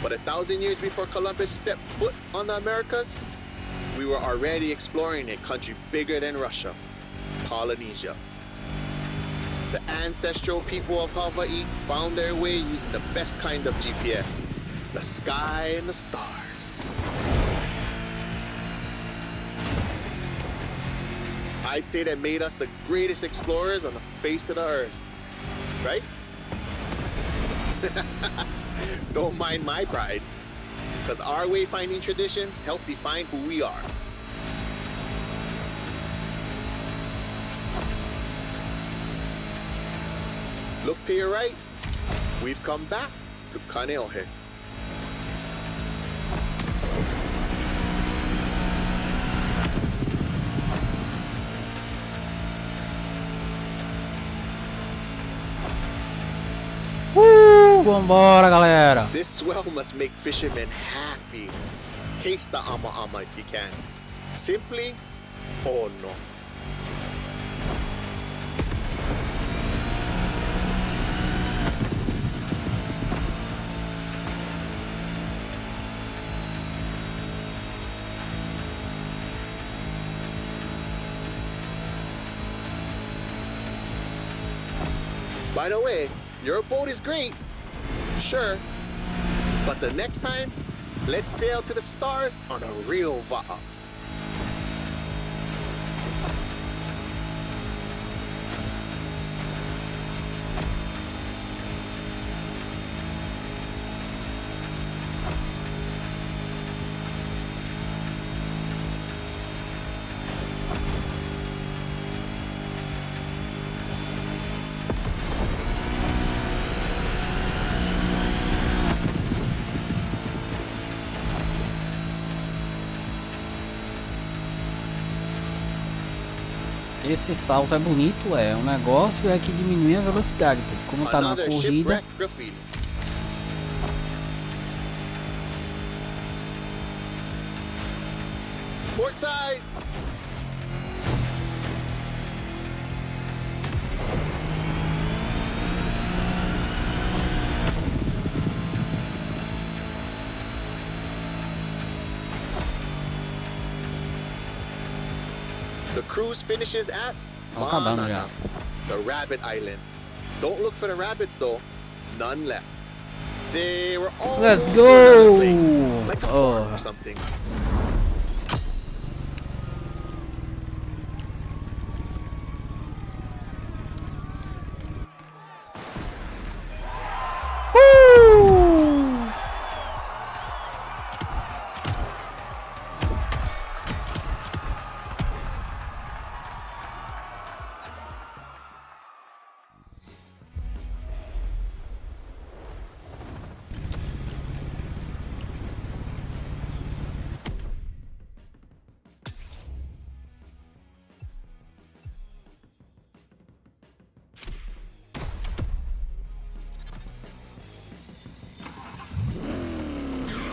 but 1,000 years before Columbus stepped foot on the Americas, we were already exploring a country bigger than Russia, Polynesia. The ancestral people of Hawaii found their way using the best kind of GPS, the sky and the stars. I'd say that made us the greatest explorers on the face of the earth, right? Don't mind my pride, because our wayfinding traditions help define who we are. Look to your right. We've come back to Kaneohe. Vambora, galera. This swell must make fishermen happy. Taste the ama if you can. Simply, oh no. By the way, your boat is great, sure, but the next time, let's sail to the stars on a real va'a. Esse salto é bonito, o negócio é que diminui a velocidade, porque como tá na Another corrida. shipwreck graffiti. Port side. The cruise finishes at Tá acabando já. Manana, the rabbit island. Don't look for the rabbits though. None left. They were all Let's moved to another go! place, like a Oh. farm or something.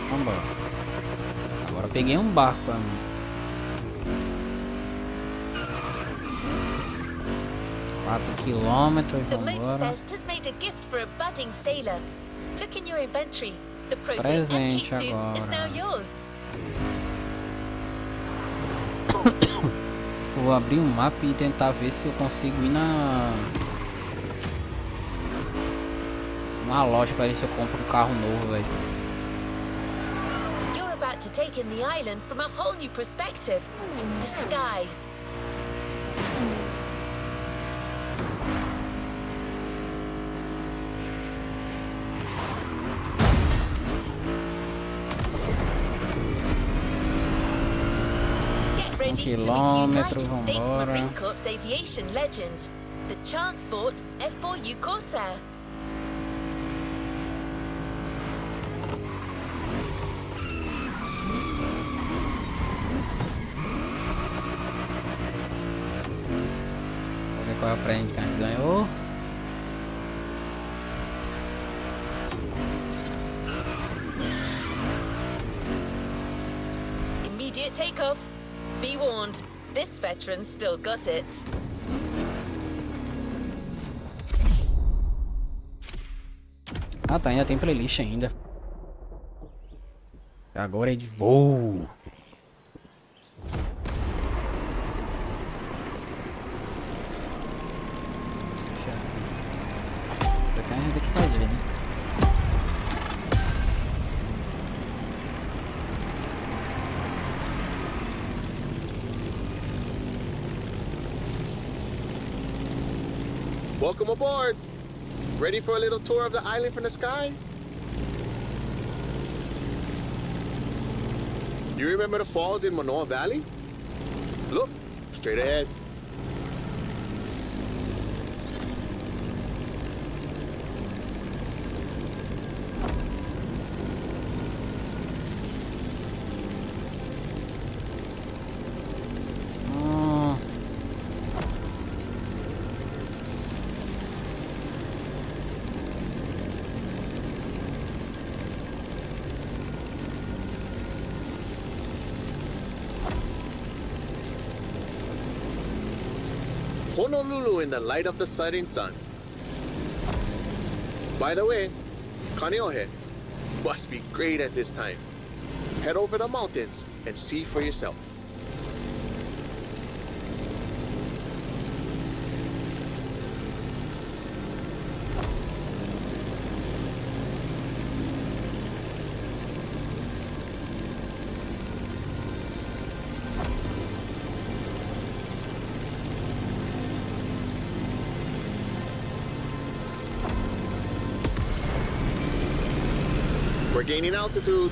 Vambora. Agora peguei um barco pra mim. Quilômetros, The vambora. Motorfest has made a gift for a budding sailor. Look in your inventory. The Proto Presente MK2 is now agora. yours. Vou abrir um mapa e tentar ver se eu consigo ir na loja pra ver se eu compro um carro novo, velho. You're about to take in the island from a whole new perspective. The sky. Get ready to meet quilômetro, United States vambora. Marine Corps aviation legend, the Transport F4U Corsair. Vamos ver qual é o prêmio que a gente ganhou. Immediate takeoff. Be warned, this veteran still got it. Ah tá, ainda tem playlist ainda. Agora é de voo. Não sei se é. Já tem ainda que fazer, né? Welcome aboard. Ready for a little tour of the island from the sky? You remember the falls in Manoa Valley? Look, straight ahead. Honolulu in the light of the setting sun. By the way, Kaneohe must be great at this time. Head over the mountains and see for yourself. We're gaining altitude.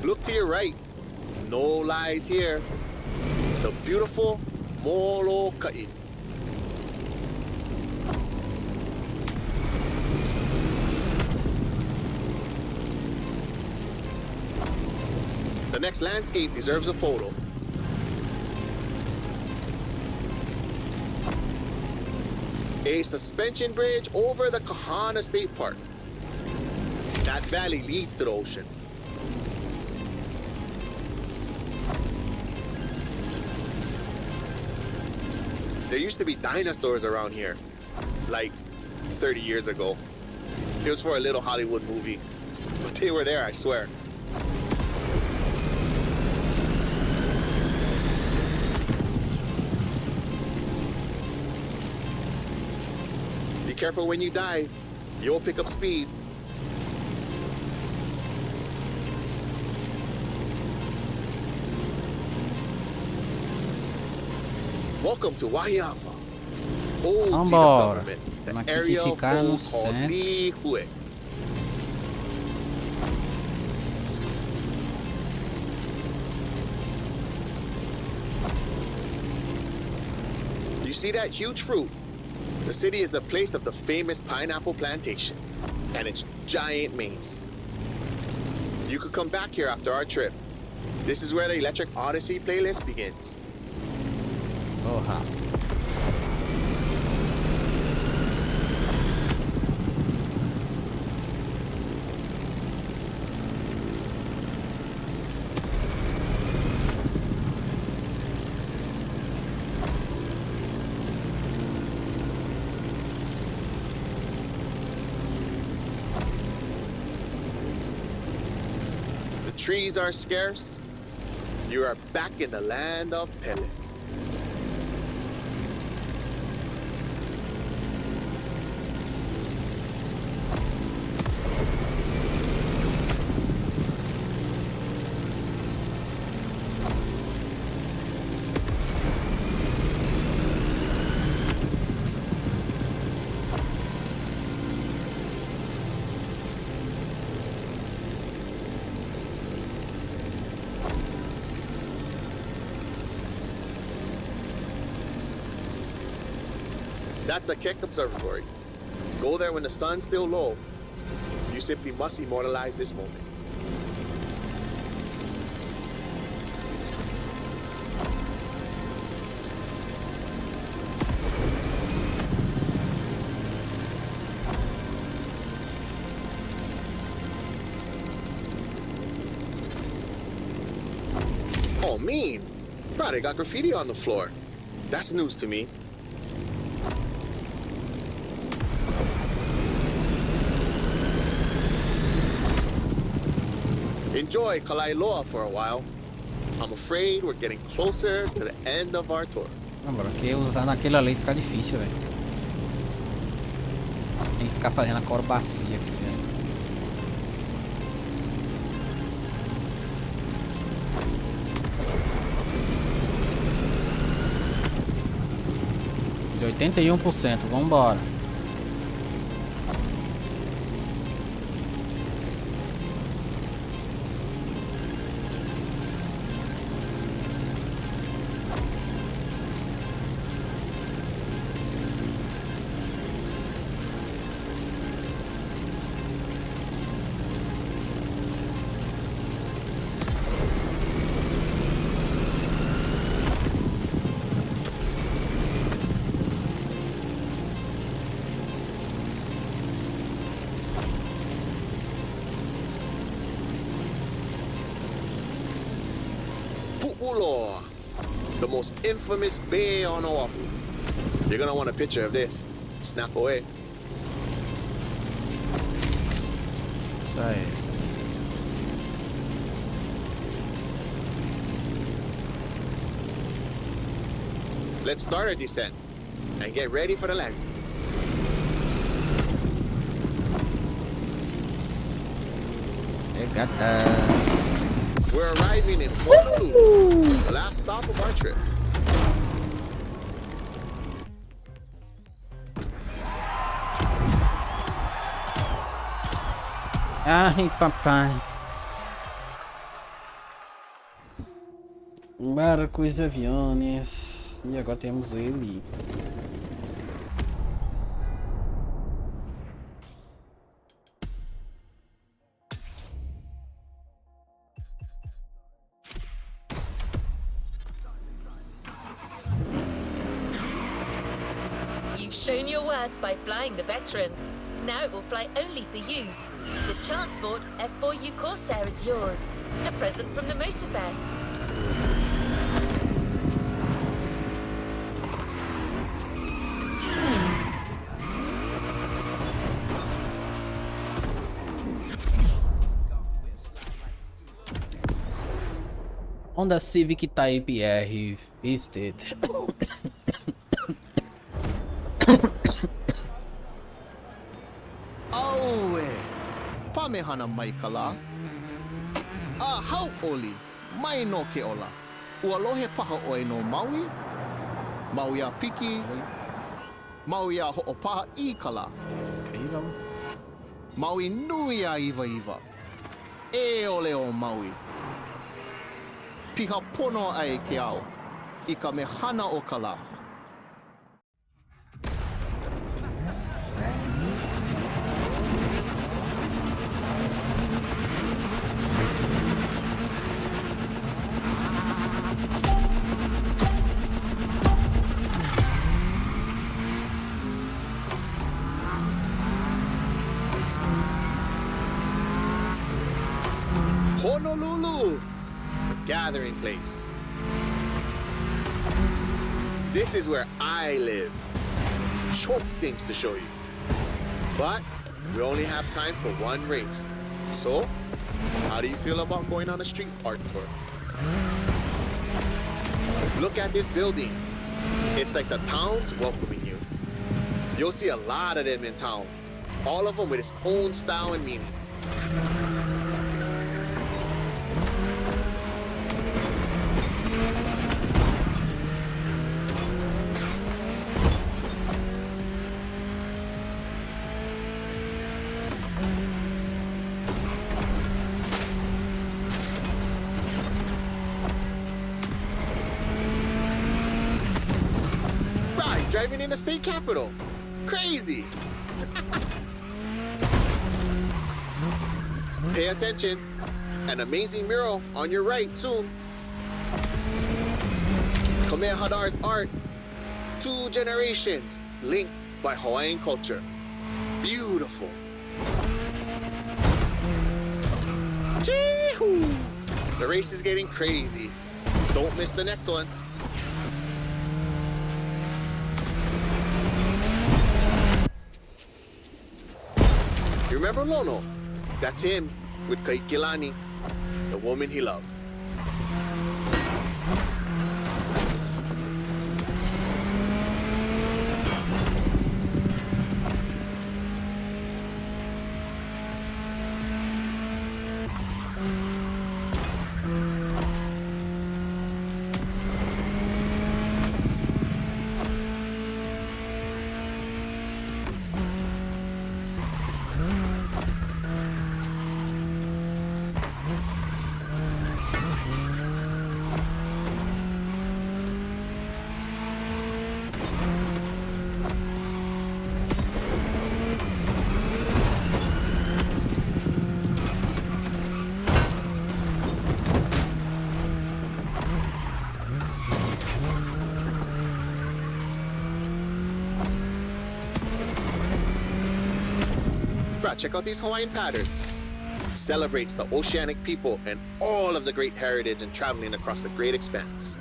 Look to your right. No lies here. The beautiful Molokai. The next landscape deserves a photo. A suspension bridge over the Kahana State Park. That valley leads to the ocean. There used to be dinosaurs around here, like 30 years ago. It was for a little Hollywood movie, but they were there, I swear. Be careful when you dive. You'll pick up speed. Welcome to Wahiawa, old seat of government, the area of old called Lihue. You see that huge fruit? The city is the place of the famous pineapple plantation and its giant maze. You could come back here after our trip. This is where the Electric Odyssey playlist begins. Porra. The trees are scarce. You are back in the land of Pele. That's the Keck Observatory. Go there when the sun's still low. You simply must immortalize this moment. Oh, mean. Bro, they got graffiti on the floor. That's news to me. Enjoy Kalailoa for a while. I'm afraid we're getting closer to the end of our tour. Não, porque usar naquele ali fica difícil, velho. Tem que ficar fazendo a acrobacia aqui, velho. De 81%, vambora. Pu'ulo, the most infamous bay on Oahu. You're gonna want a picture of this. Snap away. Isso aí. Let's start our descent and get ready for the landing. We're arriving in Honolulu, the last stop of our trip. Ai, papai. Barcos e aviões. E agora temos ele. You've shown your worth by flying the Veteran. Now it will fly only for you. The Transport F4U Corsair is yours. A present from the Motorfest. Honda Civic Type R Visited. Aue, pamehana maikala. How oli, mai no ke ola. Ualohe paha oi no Maui. Maui a piki. Maui a ho'opaha I kala. Incrível. Maui nui a iwa iwa. E ole o Maui. Piha pono ai ke ao. I ka mehana o kala. Honolulu, gathering place. This is where I live. Choke things to show you. But we only have time for one race. So, how do you feel about going on a street art tour? Look at this building. It's like the town's welcoming you. You'll see a lot of them in town. All of them with its own style and meaning. Driving in the state capital. Crazy. Pay attention. An amazing mural on your right soon. Kamehameha's art. 2 generations linked by Hawaiian culture. Beautiful. Chee-hoo. The race is getting crazy. Don't miss the next one. You remember Lono? That's him with Kaikilani, the woman he loved. Bruh, check out these Hawaiian patterns. It celebrates the oceanic people and all of the great heritage and traveling across the great expanse.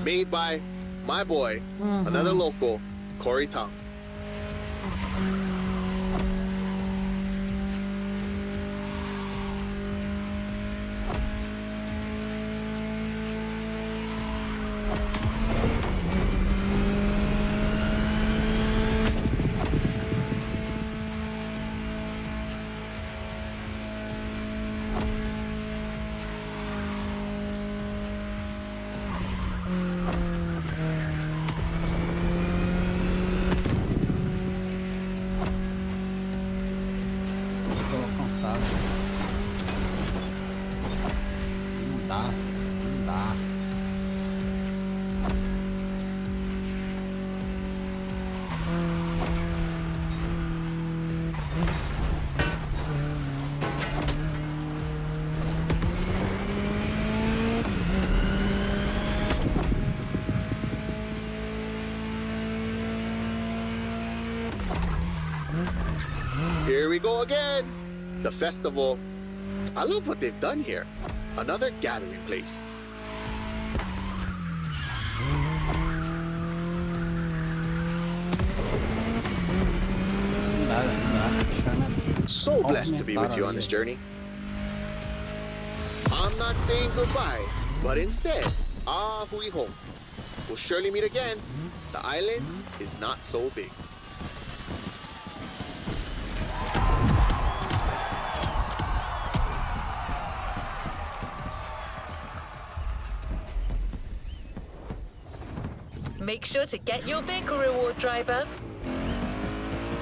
Made by my boy, another local, CORRIDA. Não dá. Here we go again. The festival. I love what they've done here. Another gathering place. So blessed to be with you on this journey. I'm not saying goodbye, but instead, hui home. We'll surely meet again. The island is not so big. Make sure to get your vehicle reward, driver.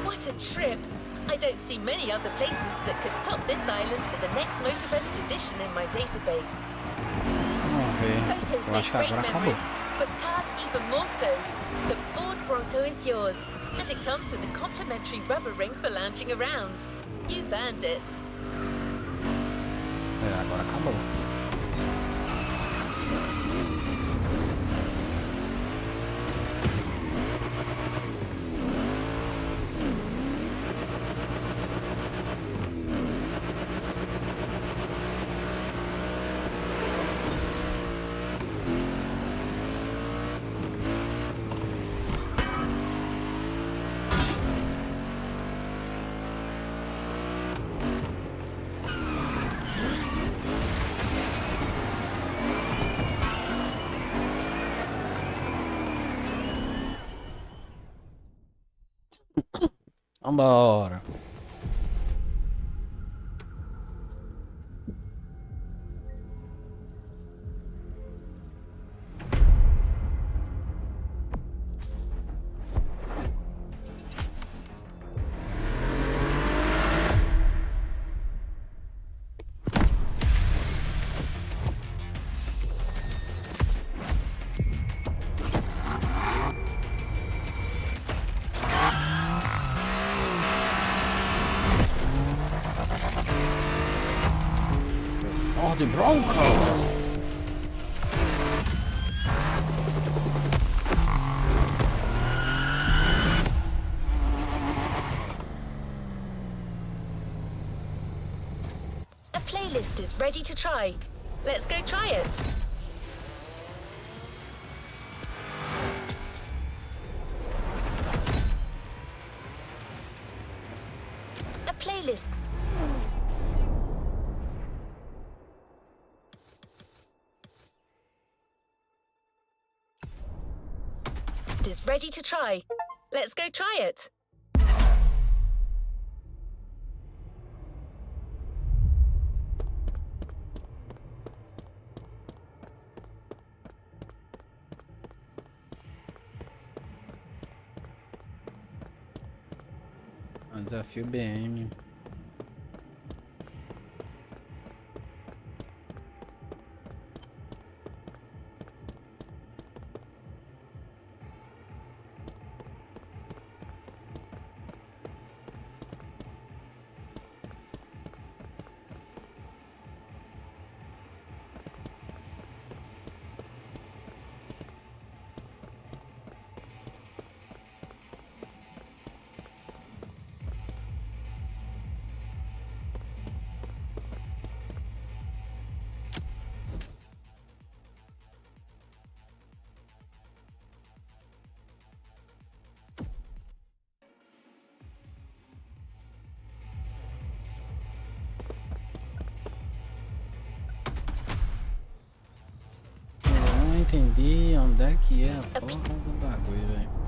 What a trip! I don't see many other places that could top this island for the next Motorfest edition in my database. Photos make great memories, but cars even more so. The Ford Bronco is yours, and it comes with a complimentary rubber ring for lounging around. You've earned it. Agora acabou. Vambora. The Broncos. A playlist is ready to try. Let's go try it. A playlist is ready to try. Let's go try it. Desafio BM. entendi onde é que é a porra do bagulho, velho.